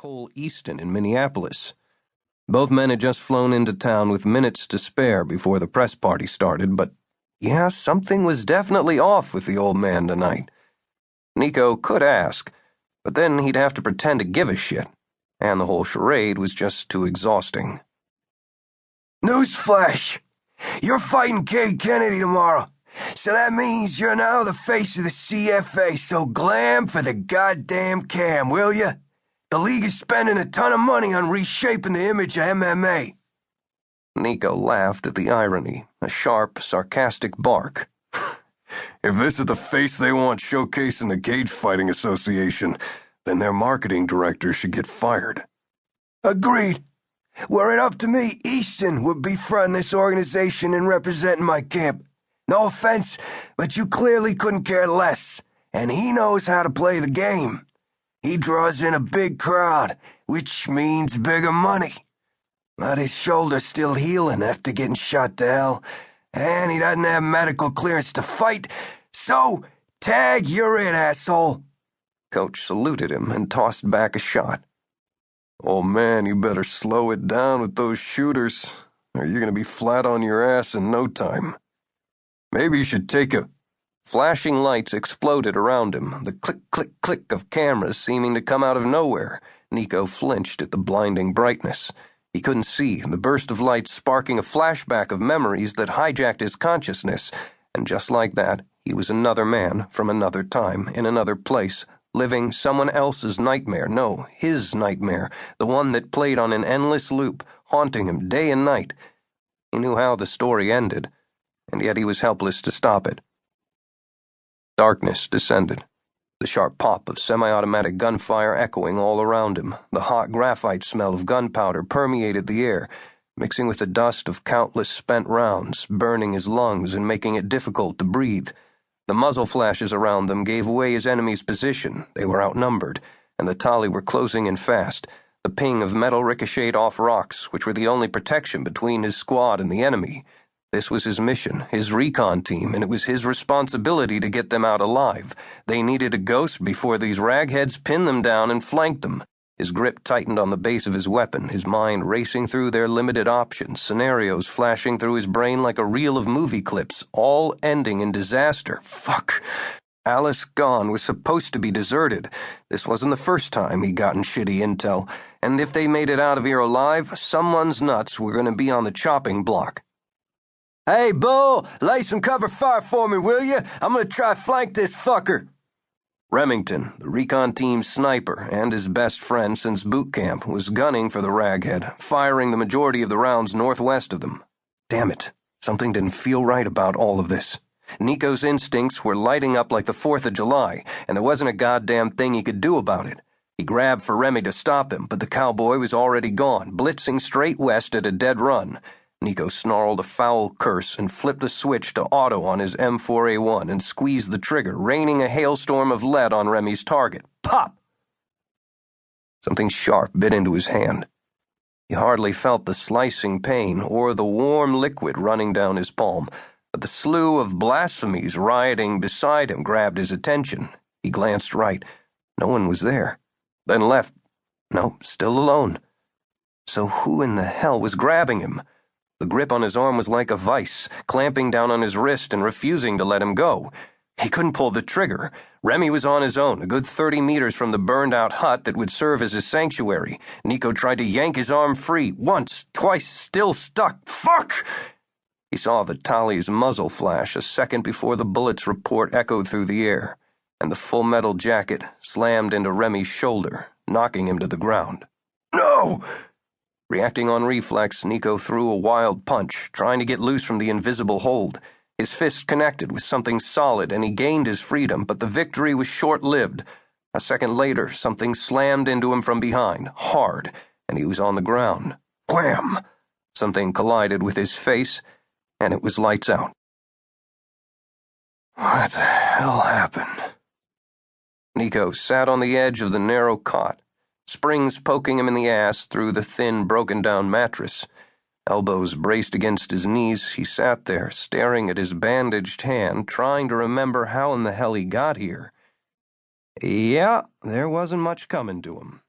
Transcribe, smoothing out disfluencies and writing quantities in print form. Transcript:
Cole Easton in Minneapolis. Both men had just flown into town with minutes to spare before the press party started, but yeah, something was definitely off with the old man tonight. Nikko could ask, but then he'd have to pretend to give a shit, and the whole charade was just too exhausting. Newsflash! You're fighting Kay Kennedy tomorrow, so that means you're now the face of the CFA, so glam for the goddamn cam, will ya? The league is spending a ton of money on reshaping the image of MMA. Nikko laughed at the irony, a sharp, sarcastic bark. If this is the face they want showcasing the Cage Fighting Association, then their marketing director should get fired. Agreed. Were it up to me, Easton would be fronting this organization and representing my camp. No offense, but you clearly couldn't care less, and he knows how to play the game. He draws in a big crowd, which means bigger money. But his shoulder's still healing after getting shot to hell, and he doesn't have medical clearance to fight, so tag, you're it, asshole. Coach saluted him and tossed back a shot. Oh man, you better slow it down with those shooters, or you're gonna be flat on your ass in no time. Maybe you should take a... Flashing lights exploded around him, the click-click-click of cameras seeming to come out of nowhere. Nikko flinched at the blinding brightness. He couldn't see, the burst of light sparking a flashback of memories that hijacked his consciousness, and just like that, he was another man from another time, in another place, living someone else's nightmare, no, his nightmare, the one that played on an endless loop, haunting him day and night. He knew how the story ended, and yet he was helpless to stop it. Darkness descended, the sharp pop of semi-automatic gunfire echoing all around him. The hot graphite smell of gunpowder permeated the air, mixing with the dust of countless spent rounds, burning his lungs and making it difficult to breathe. The muzzle flashes around them gave away his enemy's position. They were outnumbered, and the Tali were closing in fast. The ping of metal ricocheted off rocks, which were the only protection between his squad and the enemy. This was his mission, his recon team, and it was his responsibility to get them out alive. They needed a ghost before these ragheads pinned them down and flanked them. His grip tightened on the base of his weapon, his mind racing through their limited options, scenarios flashing through his brain like a reel of movie clips, all ending in disaster. Fuck. Alice gone was supposed to be deserted. This wasn't the first time he'd gotten shitty intel, and if they made it out of here alive, someone's nuts were going to be on the chopping block. Hey, Bull, lay some cover fire for me, will you? I'm gonna try flank this fucker. Remington, the recon team's sniper and his best friend since boot camp, was gunning for the raghead, firing the majority of the rounds northwest of them. Damn it, something didn't feel right about all of this. Nikko's instincts were lighting up like the 4th of July, and there wasn't a goddamn thing he could do about it. He grabbed for Remy to stop him, but the cowboy was already gone, blitzing straight west at a dead run. Nikko snarled a foul curse and flipped a switch to auto on his M4A1 and squeezed the trigger, raining a hailstorm of lead on Remy's target. Pop! Something sharp bit into his hand. He hardly felt the slicing pain or the warm liquid running down his palm, but the slew of blasphemies rioting beside him grabbed his attention. He glanced right. No one was there. Then left. No, still alone. So who in the hell was grabbing him? The grip on his arm was like a vice, clamping down on his wrist and refusing to let him go. He couldn't pull the trigger. Remy was on his own, a good 30 meters from the burned-out hut that would serve as his sanctuary. Nikko tried to yank his arm free, once, twice, still stuck. Fuck! He saw the Tali's muzzle flash a second before the bullet's report echoed through the air, and the full metal jacket slammed into Remy's shoulder, knocking him to the ground. No! Reacting on reflex, Nikko threw a wild punch, trying to get loose from the invisible hold. His fist connected with something solid, and he gained his freedom, but the victory was short-lived. A second later, something slammed into him from behind, hard, and he was on the ground. Wham! Something collided with his face, and it was lights out. What the hell happened? Nikko sat on the edge of the narrow cot, springs poking him in the ass through the thin, broken-down mattress. Elbows braced against his knees, he sat there, staring at his bandaged hand, trying to remember how in the hell he got here. Yeah, there wasn't much coming to him.